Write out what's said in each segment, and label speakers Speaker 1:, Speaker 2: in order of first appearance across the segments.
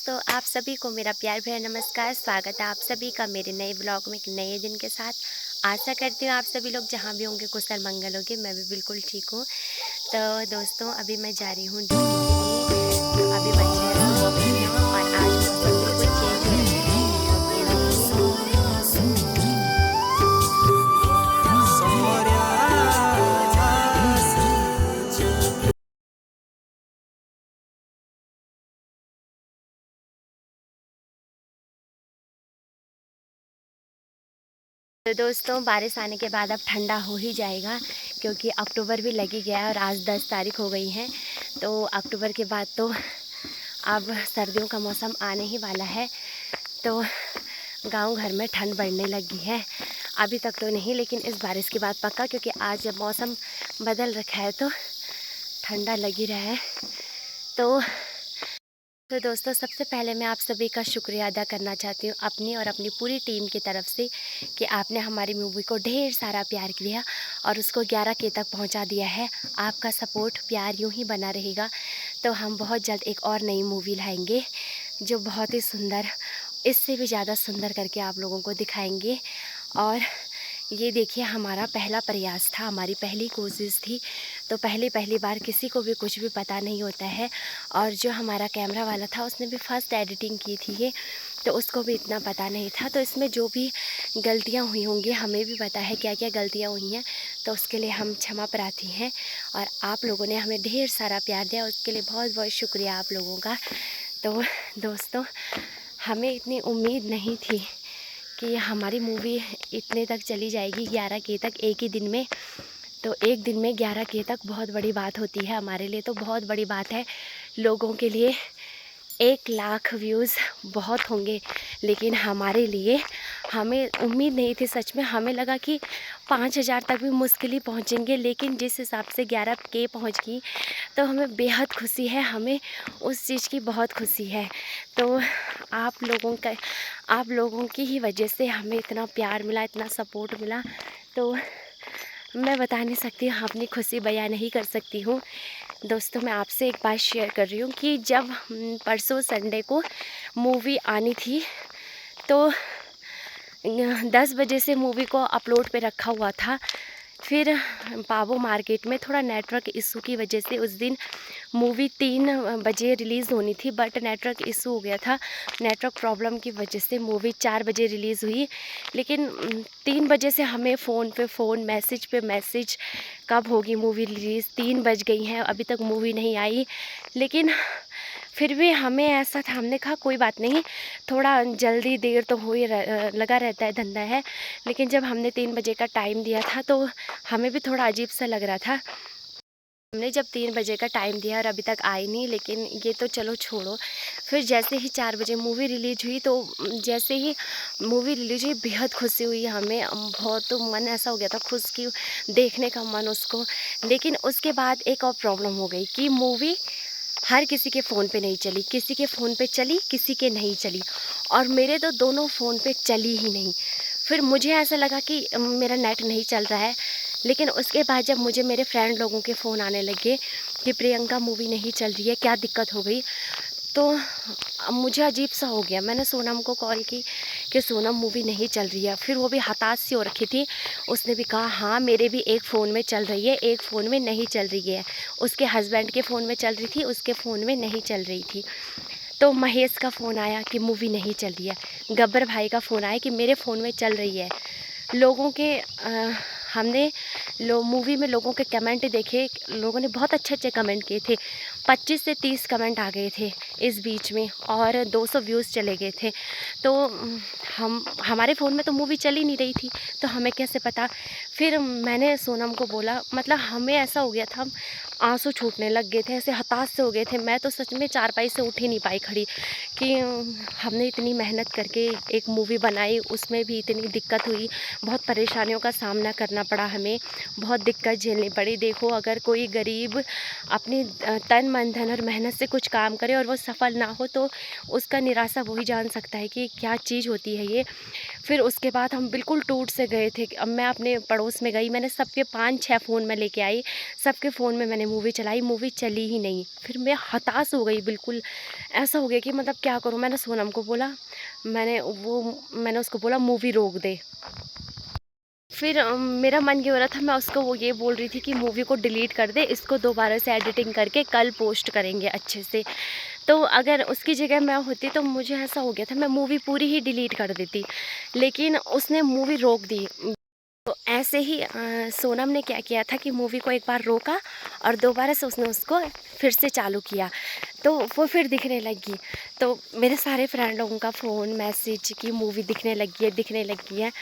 Speaker 1: दोस्तों, आप सभी को मेरा प्यार भरा नमस्कार। स्वागत है आप सभी का मेरे नए ब्लॉग में एक नए दिन के साथ। आशा करती हूँ आप सभी लोग जहाँ भी होंगे कुशल मंगल होंगे। मैं भी बिल्कुल ठीक हूँ। तो दोस्तों, अभी मैं जा रही हूँ ड्यूटी के लिए। तो अभी बज रहे हैं सुबह के 9 और आज मौसम बिल्कुल चेंज हो रहा है। ये देखिए। तो दोस्तों, बारिश आने के बाद अब ठंडा हो ही जाएगा, क्योंकि अक्टूबर भी लग ही गया है और आज 10 तारीख हो गई है। तो अक्टूबर के बाद तो अब सर्दियों का मौसम आने ही वाला है। तो गांव घर में ठंड बढ़ने लगी है। अभी तक तो नहीं, लेकिन इस बारिश के बाद पक्का, क्योंकि आज जब मौसम बदल रखा है तो ठंडा लग ही रहा है। तो दोस्तों, सबसे पहले मैं आप सभी का शुक्रिया अदा करना चाहती हूँ अपनी और अपनी पूरी टीम की तरफ से, कि आपने हमारी मूवी को ढेर सारा प्यार किया और उसको 11K तक पहुँचा दिया है। आपका सपोर्ट प्यार यूँ ही बना रहेगा तो हम बहुत जल्द एक और नई मूवी लाएंगे, जो बहुत ही सुंदर, इससे भी ज़्यादा सुंदर करके आप लोगों को दिखाएंगे। और ये देखिए, हमारा पहला प्रयास था, हमारी पहली कोशिश थी। तो पहली बार किसी को भी कुछ भी पता नहीं होता है। और जो हमारा कैमरा वाला था उसने भी फर्स्ट एडिटिंग की थी ये, तो उसको भी इतना पता नहीं था। तो इसमें जो भी गलतियां हुई होंगी, हमें भी पता है क्या क्या गलतियां हुई हैं, तो उसके लिए हम क्षमा प्रार्थी हैं। और आप लोगों ने हमें ढेर सारा प्यार दिया, उसके लिए बहुत बहुत शुक्रिया आप लोगों का। तो दोस्तों, हमें इतनी उम्मीद नहीं थी कि हमारी मूवी इतने तक चली जाएगी, 11K तक एक ही दिन में। तो एक दिन में 11K तक बहुत बड़ी बात होती है, हमारे लिए तो बहुत बड़ी बात है। लोगों के लिए 1 लाख व्यूज़ बहुत होंगे, लेकिन हमारे लिए, हमें उम्मीद नहीं थी सच में। हमें लगा कि 5,000 तक भी मुश्किल ही पहुँचेंगे, लेकिन जिस हिसाब से 11K पहुँच गई तो हमें बेहद खुशी है, हमें उस चीज़ की बहुत खुशी है। तो आप लोगों की ही वजह से हमें इतना प्यार मिला, इतना सपोर्ट मिला। तो मैं बता नहीं सकती हूँ, अपनी खुशी बयां नहीं कर सकती हूँ। दोस्तों, मैं आपसे एक बात शेयर कर रही हूँ कि जब परसों संडे को मूवी आनी थी, तो 10 बजे से मूवी को अपलोड पे रखा हुआ था। फिर पावो मार्केट में थोड़ा नेटवर्क इशू की वजह से उस दिन मूवी 3 बजे रिलीज़ होनी थी, बट नेटवर्क इशू हो गया था। नेटवर्क प्रॉब्लम की वजह से मूवी 4 बजे रिलीज़ हुई, लेकिन 3 बजे से हमें फ़ोन पे फ़ोन, मैसेज पे मैसेज, कब होगी मूवी रिलीज़। 3 बज गई हैं, अभी तक मूवी नहीं आई। लेकिन फिर भी हमें ऐसा था, हमने कहा कोई बात नहीं, थोड़ा जल्दी देर तो हो ही लगा रहता है, धंधा है। लेकिन जब हमने 3 बजे का टाइम दिया था तो हमें भी थोड़ा अजीब सा लग रहा था। हमने जब 3 बजे का टाइम दिया और अभी तक आई नहीं, लेकिन ये तो चलो छोड़ो। फिर जैसे ही 4 बजे मूवी रिलीज हुई, तो जैसे ही मूवी रिलीज हुई बेहद खुशी हुई हमें, बहुत तो मन ऐसा हो गया था खुश कि देखने का मन उसको। लेकिन उसके बाद एक और प्रॉब्लम हो गई कि मूवी हर किसी के फ़ोन पे नहीं चली, किसी के फ़ोन पे चली, किसी के नहीं चली, और मेरे तो दोनों फ़ोन पे चली ही नहीं। फिर मुझे ऐसा लगा कि मेरा नेट नहीं चल रहा है। लेकिन उसके बाद जब मुझे मेरे फ्रेंड लोगों के फ़ोन आने लगे कि प्रियंका मूवी नहीं चल रही है, क्या दिक्कत हो गई, तो मुझे अजीब सा हो गया। मैंने सोनम को कॉल की कि सोनम मूवी नहीं चल रही है। फिर वो भी हताश सी हो रखी थी, उसने भी कहा हाँ मेरे भी एक फ़ोन में चल रही है, एक फ़ोन में नहीं चल रही है। उसके हस्बैंड के फ़ोन में चल रही थी, उसके फ़ोन में नहीं चल रही थी। तो महेश का फ़ोन आया कि मूवी नहीं चल रही है, गब्बर भाई का फ़ोन आया कि मेरे फ़ोन में चल रही है। लोगों के हमने मूवी में लोगों के कमेंट देखे, लोगों ने बहुत अच्छे अच्छे कमेंट किए थे। 25 से 30 कमेंट आ गए थे इस बीच में, और 200 व्यूज़ चले गए थे। तो हमारे फ़ोन में तो मूवी चल ही नहीं रही थी, तो हमें कैसे पता। फिर मैंने सोनम को बोला, मतलब हमें ऐसा हो गया था, आंसू छूटने लग गए थे, ऐसे हताश से हो गए थे। मैं तो सच में चारपाई से उठ ही नहीं पाई खड़ी, कि हमने इतनी मेहनत करके एक मूवी बनाई, उसमें भी इतनी दिक्कत हुई, बहुत परेशानियों का सामना करना पड़ा हमें, बहुत दिक्कत झेलनी पड़ी। देखो, अगर कोई गरीब अपनी तन मन धन और मेहनत से कुछ काम करे और वो सफल ना हो, तो उसका निराशा वही जान सकता है कि क्या चीज़ होती है ये। फिर उसके बाद हम बिल्कुल टूट से गए थे। अब मैं अपने पड़ोस में गई, मैंने सबके 5-6 फ़ोन में लेके आई, सबके फ़ोन में मैंने मूवी चलाई, मूवी चली ही नहीं। फिर मैं हताश हो गई बिल्कुल, ऐसा हो गया कि मतलब क्या करूँ। मैंने सोनम को बोला, मैंने उसको बोला मूवी रोक दे। फिर मेरा मन ये हो रहा था, मैं उसको वो ये बोल रही थी कि मूवी को डिलीट कर दे, इसको दोबारा से एडिटिंग करके कल पोस्ट करेंगे अच्छे से। तो अगर उसकी जगह मैं होती तो मुझे ऐसा हो गया था, मैं मूवी पूरी ही डिलीट कर देती, लेकिन उसने मूवी रोक दी। तो ऐसे ही सोनम ने क्या किया था कि मूवी को एक बार रोका और दोबारा से उसने उसको फिर से चालू किया, तो वो फिर दिखने लगी। तो मेरे सारे फ्रेंड लोगों का फ़ोन मैसेज की मूवी दिखने लगी है।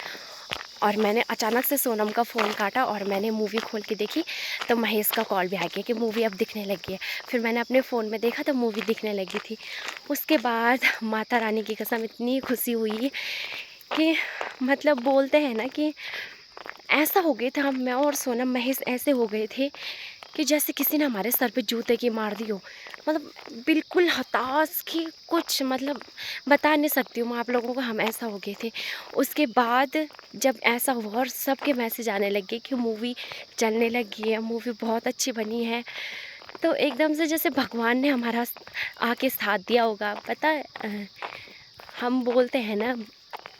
Speaker 1: और मैंने अचानक से सोनम का फ़ोन काटा और मैंने मूवी खोल के देखी, तो महेश का कॉल भी आ गया कि मूवी अब दिखने लगी है। फिर मैंने अपने फ़ोन में देखा तो मूवी दिखने लगी थी। उसके बाद माता रानी की कसम इतनी खुशी हुई कि मतलब बोलते हैं ना कि ऐसा हो गया था, मैं और सोनम महेश ऐसे हो गए थे कि जैसे किसी ने हमारे सर पे जूते की मार दी हो। मतलब बिल्कुल हताश कि कुछ मतलब बता नहीं सकती हूँ मैं आप लोगों को, हम ऐसा हो गए थे। उसके बाद जब ऐसा हुआ और सबके मैसेज आने लगे कि मूवी चलने लगी है, मूवी बहुत अच्छी बनी है, तो एकदम से जैसे भगवान ने हमारा आके साथ दिया होगा। पता है हम बोलते हैं ना,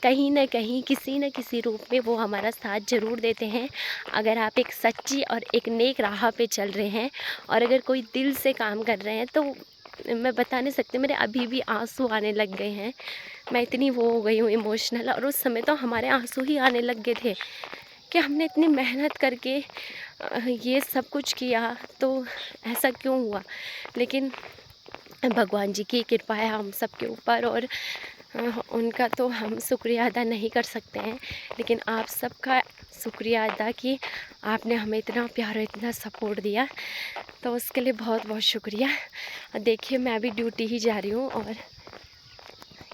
Speaker 1: कहीं ना कहीं किसी न किसी रूप में वो हमारा साथ ज़रूर देते हैं। अगर आप एक सच्ची और एक नेक राह पे चल रहे हैं और अगर कोई दिल से काम कर रहे हैं, तो मैं बता नहीं सकती, मेरे अभी भी आंसू आने लग गए हैं। मैं इतनी वो हो गई हूँ इमोशनल, और उस समय तो हमारे आंसू ही आने लग गए थे कि हमने इतनी मेहनत करके ये सब कुछ किया, तो ऐसा क्यों हुआ। लेकिन भगवान जी की कृपा है हम सब के ऊपर, और उनका तो हम शुक्रिया अदा नहीं कर सकते हैं, लेकिन आप सबका शुक्रिया अदा कि आपने हमें इतना प्यार और इतना सपोर्ट दिया, तो उसके लिए बहुत बहुत शुक्रिया। देखिए मैं अभी ड्यूटी ही जा रही हूँ, और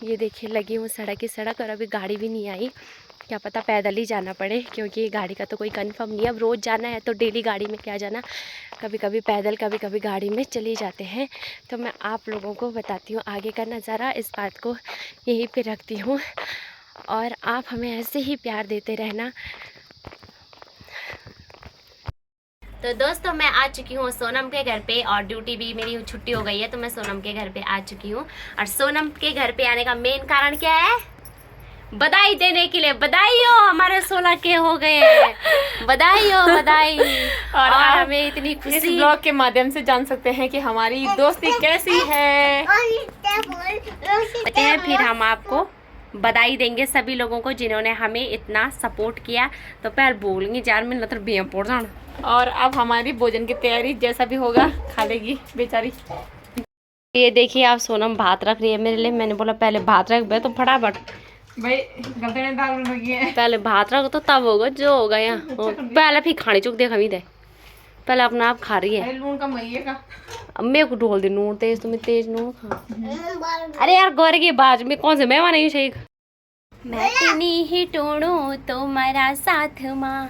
Speaker 1: ये देखिए लगी हूँ सड़क ही सड़क, और अभी गाड़ी भी नहीं आई। क्या पता पैदल ही जाना पड़े, क्योंकि गाड़ी का तो कोई कंफर्म नहीं है। अब रोज़ जाना है तो डेली गाड़ी में क्या जाना, कभी कभी पैदल कभी कभी गाड़ी में चले जाते हैं। तो मैं आप लोगों को बताती हूँ आगे का नज़ारा, इस बात को यहीं पे रखती हूँ, और आप हमें ऐसे ही प्यार देते रहना। तो दोस्तों मैं आ चुकी हूँ सोनम के घर पे, और ड्यूटी भी मेरी छुट्टी हो गई है, तो मैं सोनम के घर पे आ चुकी हूँ। और सोनम के घर पे आने का मेन कारण क्या है, बधाई देने के लिए। बधाई हो, हमारे 16 के हो गए हैं, बधाई हो बधाई। और हमें इतनी खुशी
Speaker 2: इस ब्लॉग के माध्यम से जान सकते हैं कि हमारी दोस्ती कैसी है।
Speaker 1: पता है, फिर हम आपको बधाई देंगे सभी लोगों को जिन्होंने हमें इतना सपोर्ट किया। तो पैर बोलेंगे 4 मिनट मतलब बिया पड़ जान।
Speaker 2: और अब हमारी भोजन की तैयारी जैसा भी होगा खा लेगी बेचारी।
Speaker 1: ये देखिए आप सोनम भात रख रही है मेरे लिए। मैंने बोला पहले भात रख बे, तो फटाफट
Speaker 2: भाई गलती ने दाल बन रही है।
Speaker 1: पहले भात रख तो तब होगा जो होगा यहाँ। पहले फिर खाने चुक देखा भी दे, पहले अपना आप खा रही है।
Speaker 2: लून का मैया का
Speaker 1: अब मेरे को ढोल दे नून तेज, तुम्हें तेज नून खा। अरे यार गौर की बाज में कौन से मेहमान है शेख। मैं तेनी ही टोड़ो तुम्हारा साथ माँ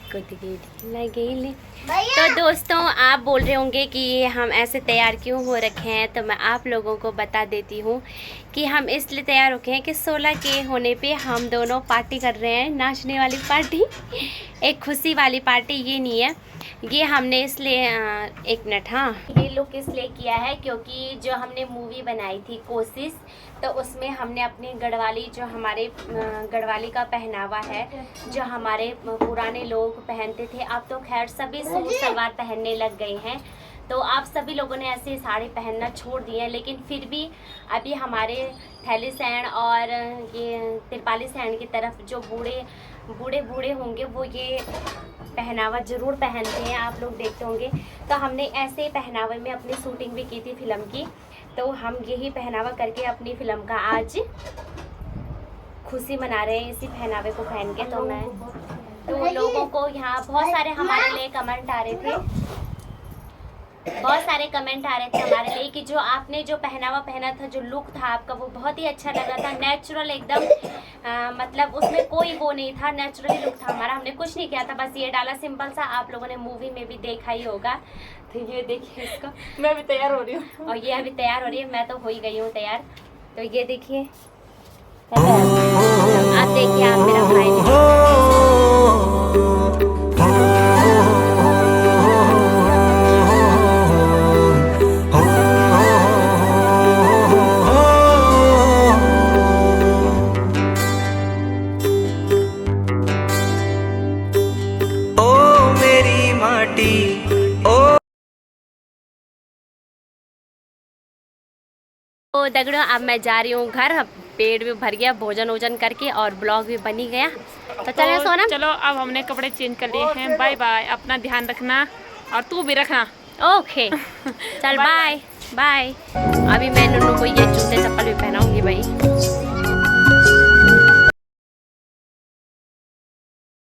Speaker 1: लगे। तो दोस्तों आप बोल रहे होंगे कि हम ऐसे तैयार क्यों हो रखे हैं, तो मैं आप लोगों को बता देती हूँ कि हम इसलिए तैयार हो गए हैं कि 16 के होने पे हम दोनों पार्टी कर रहे हैं, नाचने वाली पार्टी, एक खुशी वाली पार्टी। ये नहीं है, ये हमने इसलिए एक मिनट, हाँ ये लुक इसलिए किया है क्योंकि जो हमने मूवी बनाई थी कोशिश, तो उसमें हमने अपनी गढ़वाली, जो हमारे गढ़वाली का पहनावा है, जो हमारे पुराने लोग पहनते थे, अब तो खैर सभी सूट सलवार पहनने लग गए हैं, तो आप सभी लोगों ने ऐसे साड़ी पहनना छोड़ दिए हैं। लेकिन फिर भी अभी हमारे थैली सैन और ये तिरपाली सैन की तरफ जो बूढ़े होंगे वो ये पहनावा ज़रूर पहनते हैं, आप लोग देखते होंगे। तो हमने ऐसे पहनावे में अपनी शूटिंग भी की थी फिल्म की, तो हम यही पहनावा करके अपनी फिल्म का आज खुशी मना रहे हैं इसी पहनावे को पहन के। तो लोगों को यहाँ बहुत सारे हमारे लिए कमेंट आ रहे थे, बहुत सारे कमेंट आ रहे थे हमारे लिए कि जो आपने जो पहनावा पहना था, जो लुक था आपका, वो बहुत ही अच्छा लगा था, नेचुरल एकदम, मतलब उसमें कोई वो नहीं था, नेचुरली लुक था हमारा, हमने कुछ नहीं किया था, बस ये डाला सिंपल सा। आप लोगों ने मूवी में भी देखा ही होगा। तो ये देखिए इसका,
Speaker 2: मैं भी तैयार हो रही हूँ,
Speaker 1: और ये अभी तैयार हो रही है, मैं तो हो ही गई हूँ तैयार। तो ये देखिए आप देखिए, आप मेरा भाई नहीं। तो दगड़ों अब मैं जा रही हूँ घर। पेट भी भर गया भोजन वोजन करके और ब्लॉग भी बनी गया। तो चलो सोनम,
Speaker 2: चलो अब हमने कपड़े चेंज कर लिए हैं। बाय बाय, अपना ध्यान रखना और तू भी रखना।
Speaker 1: ओके चल बाय बाय। अभी मैं नुनू को ये जूते चप्पल भी पहनाऊंगी भाई।